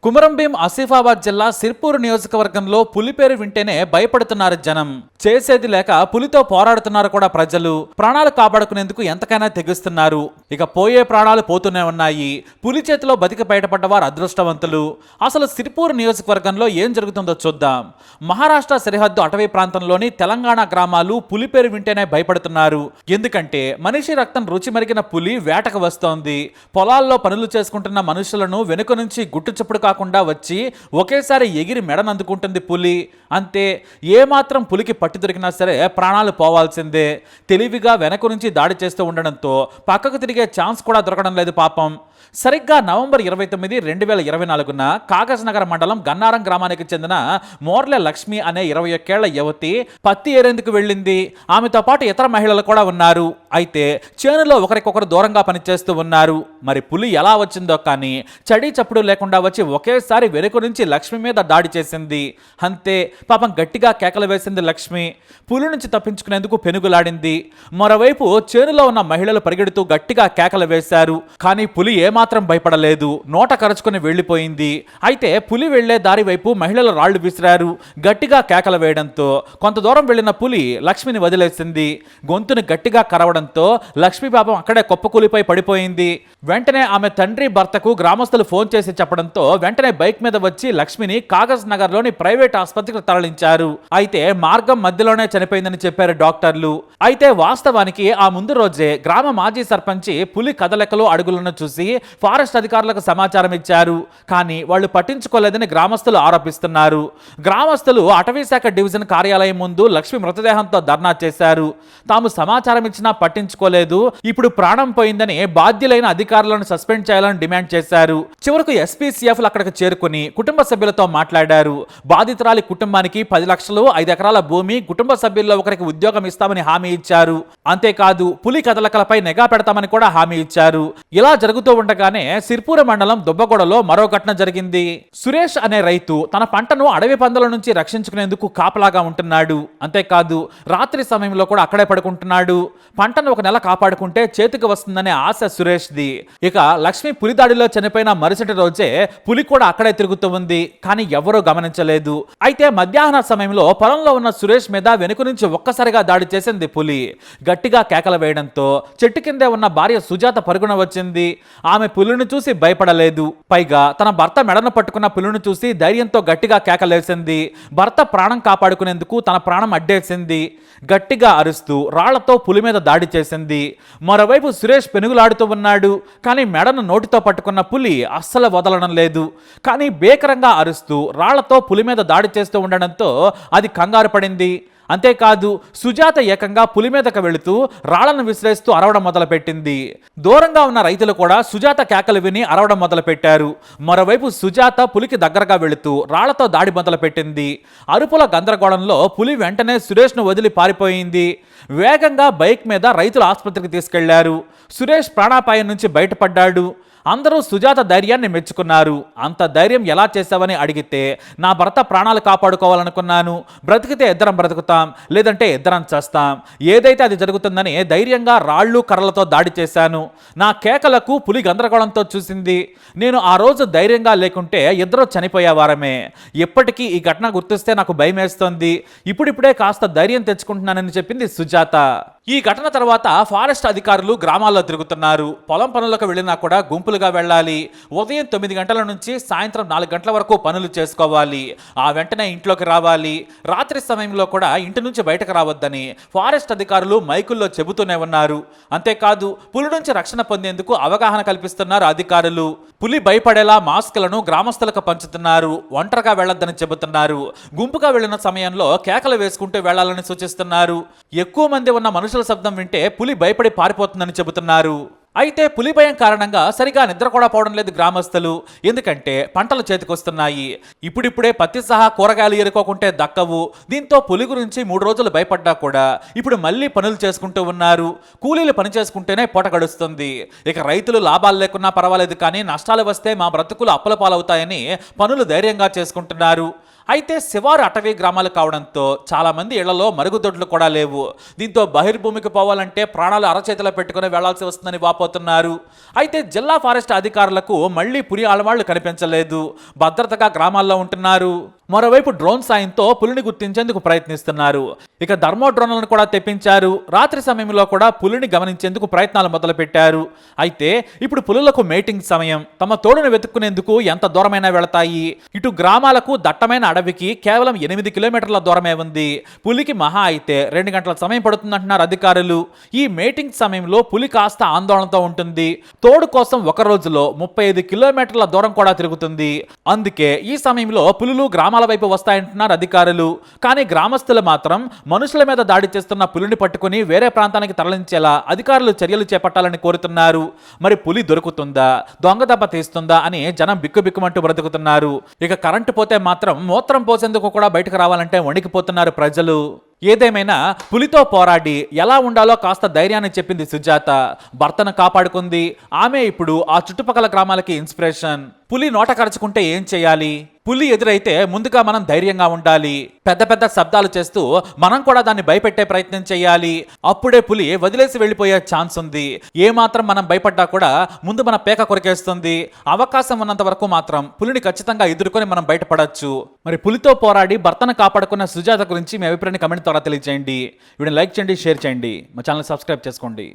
కుమరంభీం ఆసిఫాబాద్ జిల్లా సిర్పూర్ నియోజకవర్గంలో పులి పేరు వింటేనే భయపడుతున్నారు జనం. చేసేది లేక పులితో పోరాడుతున్నారు కూడా ప్రజలు. ప్రాణాలు కాపాడుకునేందుకు ఎంతకైనా తెగిస్తున్నారు. ఇక పోయే ప్రాణాలు పోతూనే ఉన్నాయి. పులి చేతిలో బతికి బయటపడ్డ వారు అదృష్టవంతులు. అసలు సిర్పూర్ నియోజకవర్గంలో ఏం జరుగుతుందో చూద్దాం. మహారాష్ట్ర సరిహద్దు అటవీ ప్రాంతంలోని తెలంగాణ గ్రామాలు పులి పేరు వింటేనే భయపడుతున్నారు. ఎందుకంటే మనిషి రక్తం రుచి మరిగిన పులి వేటకు వస్తోంది. పొలాల్లో పనులు చేసుకుంటున్న మనుషులను వెనుక నుంచి గుట్టు చప్పుడు కాకుండా వచ్చి ఒకేసారి ఎగిరి మెడనందుకుంటుంది పులి. అంతే, ఏమాత్రం పులికి పట్టి దొరికినా సరే ప్రాణాలు పోవాల్సిందే. తెలివిగా వెనక నుంచి దాడి చేస్తూ ఉండడంతో పక్కకు తిరిగే ఛాన్స్ కూడా దొరకడం లేదు పాపం. సరిగ్గా నవంబర్ 29, 2024న కాగజ్ నగర్ మండలం గన్నారం గ్రామానికి చెందిన మోర్లె లక్ష్మి అనే 21 ఏళ్ల యువతి పత్తి ఏరేందుకు వెళ్ళింది. ఆమెతో పాటు ఇతర మహిళలు కూడా ఉన్నారు. అయితే చేనులో ఒకరికొకరు దూరంగా పనిచేస్తూ ఉన్నారు. మరి పులి ఎలా వచ్చిందో కానీ చడి చప్పుడు లేకుండా వచ్చి ఒకేసారి వెనుక నుంచి లక్ష్మి మీద దాడి చేసింది. అంతే, పాపం గట్టిగా కేకలు వేసింది లక్ష్మి. పులి నుంచి తప్పించుకునేందుకు పెనుగులాడింది. మరోవైపు చేనులో ఉన్న మహిళలు పరిగెడుతూ గట్టిగా కేకలు వేశారు. కానీ పులి ఏమాత్రం భయపడలేదు. నోట కరుచుకుని వెళ్లిపోయింది. అయితే పులి వెళ్లే దారి వైపు మహిళలు రాళ్లు విసిరారు. గట్టిగా కేకలు వేయడంతో కొంత దూరం వెళ్లిన పులి లక్ష్మిని వదిలేసింది. గొంతుని గట్టిగా కరవడంతో లక్ష్మి పాపం అక్కడే కుప్పకూలిపై పడిపోయింది. వెంటనే ఆమె తండ్రి భర్తకు గ్రామస్తులు ఫోన్ చేసి చెప్పడంతో వెంటనే బైక్ మీద వచ్చి లక్ష్మిని కాగజ్ నగర్ లోని ప్రైవేట్ ఆసుపత్రికి తరలించారు. అయితే మార్గం మధ్యలోనే చనిపోయిందని చెప్పారు డాక్టర్లు. అయితే వాస్తవానికి ఆ ముందు రోజే గ్రామ మాజీ సర్పంచి పులి కదలికలు అడుగులను చూసి ఫారెస్ట్ అధికారులకు సమాచారం ఇచ్చారు. కానీ వాళ్ళు పట్టించుకోలేదని గ్రామస్తులు ఆరోపిస్తున్నారు. గ్రామస్తులు అటవీ శాఖ డివిజన్ కార్యాలయం ముందు లక్ష్మి మృతదేహంతో ధర్నా చేశారు. తాము సమాచారం ఇచ్చినా పట్టించుకోలేదు. ఇప్పుడు ప్రాణం పోయిందని బాధ్యులైన అధికారులను సస్పెండ్ చేయాలని డిమాండ్ చేశారు. చివరకు ఎస్పీసీఎఫ్లు అక్కడికి చేరుకుని కుటుంబ సభ్యులతో మాట్లాడారు. బాధితురాలి కుటుంబానికి 10 లక్షలు, 5 ఎకరాల భూమి, కుటుంబ సభ్యుల్లో ఒకరికి ఉద్యోగం ఇస్తామని హామీ ఇచ్చారు. అంతేకాదు పులి కదలికలపై నిఘా పెడతామని కూడా హామీ ఇచ్చారు. ఇలా జరుగుతూ ఉండగానే సిర్పూర్ మండలం దుబ్బగూడలో మరో ఘటన జరిగింది. సురేష్ అనే రైతు తన పంటను అడవి పందుల నుంచి రక్షించుకునేందుకు కాపలాగా ఉంటున్నాడు. అంతేకాదు రాత్రి సమయంలో కూడా అక్కడే పడుకుంటున్నాడు. పంటను ఒక నెల కాపాడుకుంటే చేతికి వస్తుందనే ఆశ సురేష్ది. ఇక లక్ష్మి పులి దాడిలో చనిపోయిన మరుసటి రోజే పులి కూడా అక్కడే తిరుగుతూ ఉంది. కానీ ఎవరూ గమనించలేదు. అయితే మధ్యాహ్న సమయంలో పొలంలో ఉన్న సురేష్ మీద వెనుక నుంచి ఒక్కసారిగా దాడి చేసింది పులి. గట్టిగా కేకలు వేయడంతో చెట్టు కిందే ఉన్న భార్య సుజాత పరుగున వచ్చింది. ఆమె పులిని చూసి భయపడలేదు. పైగా తన భర్త మెడను పట్టుకున్న పులిని చూసి ధైర్యంతో గట్టిగా కేకలేసింది. భర్త ప్రాణం కాపాడుకునేందుకు తన ప్రాణం అడ్డేసింది. గట్టిగా అరుస్తూ రాళ్లతో పులి మీద దాడి చేసింది. మరోవైపు సురేష్ పెనుగులాడుతూ ఉన్నాడు. కానీ మెడను నోటితో పట్టుకున్న పులి అస్సలు వదలడం లేదు. కానీ భీకరంగా అరుస్తూ రాళ్లతో పులి మీద దాడి చేస్తూ ఉండడంతో అది కంగారు పడింది. అంతేకాదు సుజాత ఏకంగా పులి మీదకు వెళుతూ రాళ్లను విసిరేస్తూ అరవడం మొదలుపెట్టింది. దూరంగా ఉన్న రైతులు కూడా సుజాత కేకలు విని అరవడం మొదలుపెట్టారు. మరోవైపు సుజాత పులికి దగ్గరగా వెళుతూ రాళ్లతో దాడి మొదలుపెట్టింది. అరుపుల గందరగోళంలో పులి వెంటనే సురేష్ను వదిలి పారిపోయింది. వేగంగా బైక్ మీద రైతులు ఆసుపత్రికి తీసుకెళ్లారు. సురేష్ ప్రాణాపాయం నుంచి బయటపడ్డాడు. అందరూ సుజాత ధైర్యాన్ని మెచ్చుకున్నారు. అంత ధైర్యం ఎలా చేశావని అడిగితే, నా భర్త ప్రాణాలు కాపాడుకోవాలనుకున్నాను. బ్రతికితే ఇద్దరం బ్రతుకుతాం, లేదంటే ఇద్దరం చేస్తాం. ఏదైతే అది జరుగుతుందని ధైర్యంగా రాళ్ళు కర్రలతో దాడి చేశాను. నా కేకలకు పులి గందరగోళంతో చూసింది. నేను ఆ రోజు ధైర్యంగా లేకుంటే ఇద్దరు చనిపోయేవారమే. ఇప్పటికీ ఈ ఘటన గుర్తిస్తే నాకు భయమేస్తోంది. ఇప్పుడిప్పుడే కాస్త ధైర్యం తెచ్చుకుంటున్నానని చెప్పింది సుజాత. ఈ ఘటన తర్వాత ఫారెస్ట్ అధికారులు గ్రామాల్లో తిరుగుతున్నారు. పొలం పనులకు వెళ్ళినా కూడా గుంపులుగా వెళ్ళాలి. ఉదయం 9 గంటల నుంచి సాయంత్రం 4 గంటల వరకు పనులు చేసుకోవాలి. ఆ వెంటనే ఇంట్లోకి రావాలి. రాత్రి సమయంలో కూడా ఇంటి నుంచి బయటకు రావద్దని ఫారెస్ట్ అధికారులు మైకుల్లో చెబుతూనే ఉన్నారు. అంతేకాదు పులి నుంచి రక్షణ పొందేందుకు అవగాహన కల్పిస్తున్నారు అధికారులు. పులి భయపడేలా మాస్కులను గ్రామస్తులకు పంచుతున్నారు. ఒంటరిగా వెళ్లొద్దని చెబుతున్నారు. గుంపుగా వెళ్లిన సమయంలో కేకలు వేసుకుంటూ వెళ్లాలని సూచిస్తున్నారు. ఎక్కువ మంది ఉన్న మనుషుల శబ్దం వింటే పులి భయపడి పారిపోతుందని చెబుతున్నారు. అయితే పులి భయం కారణంగా సరిగా నిద్ర కూడా పోవడం లేదు గ్రామస్తులు. ఎందుకంటే పంటలు చేతికొస్తున్నాయి. ఇప్పుడిప్పుడే పత్తి సహా కూరగాయలు ఏరుకోకుంటే దక్కవు. దీంతో పులి గురించి 3 రోజులు భయపడ్డా కూడా ఇప్పుడు మళ్ళీ పనులు చేసుకుంటూ ఉన్నారు. కూలీలు పని చేసుకుంటేనే పూట గడుస్తుంది. ఇక రైతులు లాభాలు లేకున్నా పర్వాలేదు, కానీ నష్టాలు వస్తే మా బ్రతుకులు అప్పుల పాలవుతాయని పనులు ధైర్యంగా చేసుకుంటున్నారు. అయితే శివారు అటవీ గ్రామాలు కావడంతో చాలా మంది ఇళ్లలో మరుగుదొడ్లు కూడా లేవు. దీంతో బహిర్భూమికి పోవాలంటే ప్రాణాలు అరచేతిలో పెట్టుకుని వెళ్లాల్సి వస్తుందని వాపోతున్నారు. అయితే జిల్లా ఫారెస్ట్ అధికారులకు మళ్లీ పులి ఆడవాళ్లు కనిపించలేదు. భద్రతగా గ్రామాల్లో ఉంటున్నారు. మరోవైపు డ్రోన్ సాయంతో పులిని గుర్తించేందుకు ప్రయత్నిస్తున్నారు. ఇక ధర్మో డ్రోన్లను కూడా తెప్పించారు. రాత్రి సమయంలో కూడా పులిని గమనించేందుకు ప్రయత్నాలు మొదలుపెట్టారు. అయితే ఇప్పుడు పులులకు మేటింగ్ సమయం. తమ తోడును వెతుక్కునేందుకు ఎంత దూరమైనా వెళతాయి. ఇటు గ్రామాలకు దట్టమైన అడవికి కేవలం 8 కిలోమీటర్ల దూరమే ఉంది. పులికి మహా అయితే 2 గంటల సమయం పడుతుందంటున్నారు అధికారులు. ఈ మేటింగ్ సమయంలో పులి కాస్త ఆందోళనతో ఉంటుంది. తోడు కోసం ఒక రోజులో 35 కిలోమీటర్ల దూరం కూడా తిరుగుతుంది. అందుకే ఈ సమయంలో పులులు గ్రామాల వైపు వస్తాయంటున్నారు అధికారులు. కానీ గ్రామస్తులు మాత్రం మనుషుల మీద దాడి చేస్తున్న పులిని పట్టుకుని వేరే ప్రాంతానికి తరలించేలా అధికారులు చర్యలు చేపట్టాలని కోరుతున్నారు. మరి పులి దొరుకుతుందా, దొంగదెబ్బ తీస్తుందా అని జనం బిక్కుబిక్కుమంటూ బ్రతుకుతున్నారు. ఇక కరెంటు పోతే మాత్రం మూత్రం పోసేందుకు కూడా బయటకు రావాలంటే వణికిపోతున్నారు ప్రజలు. ఏదేమైనా పులితో పోరాడి ఎలా ఉండాలో కాస్త ధైర్యాన్ని చెప్పింది సుజాత. భర్తను కాపాడుకుంది. ఆమె ఇప్పుడు ఆ చుట్టుపక్కల గ్రామాలకి ఇన్స్పిరేషన్. పులి నోట కరుచుకుంటే ఏం చేయాలి? పులి ఎదురైతే ముందుగా మనం ధైర్యంగా ఉండాలి. పెద్ద పెద్ద శబ్దాలు చేస్తూ మనం కూడా దాన్ని భయపెట్టే ప్రయత్నం చేయాలి. అప్పుడే పులి వదిలేసి వెళ్ళిపోయే ఛాన్స్ ఉంది. ఏ మాత్రం మనం భయపడ్డా కూడా ముందు మన పేక కొరికేస్తుంది. అవకాశం ఉన్నంత వరకు మాత్రం పులిని ఖచ్చితంగా ఎదుర్కొని మనం బయటపడొచ్చు. మరి పులితో పోరాడి భర్తను కాపాడుకున్న సుజాత గురించి మీ అభిప్రాయాన్ని కమెంట్ ద్వారా తెలియజేయండి. వీడియోని లైక్ చేయండి, షేర్ చేయండి, మా ఛానల్ సబ్స్క్రైబ్ చేసుకోండి.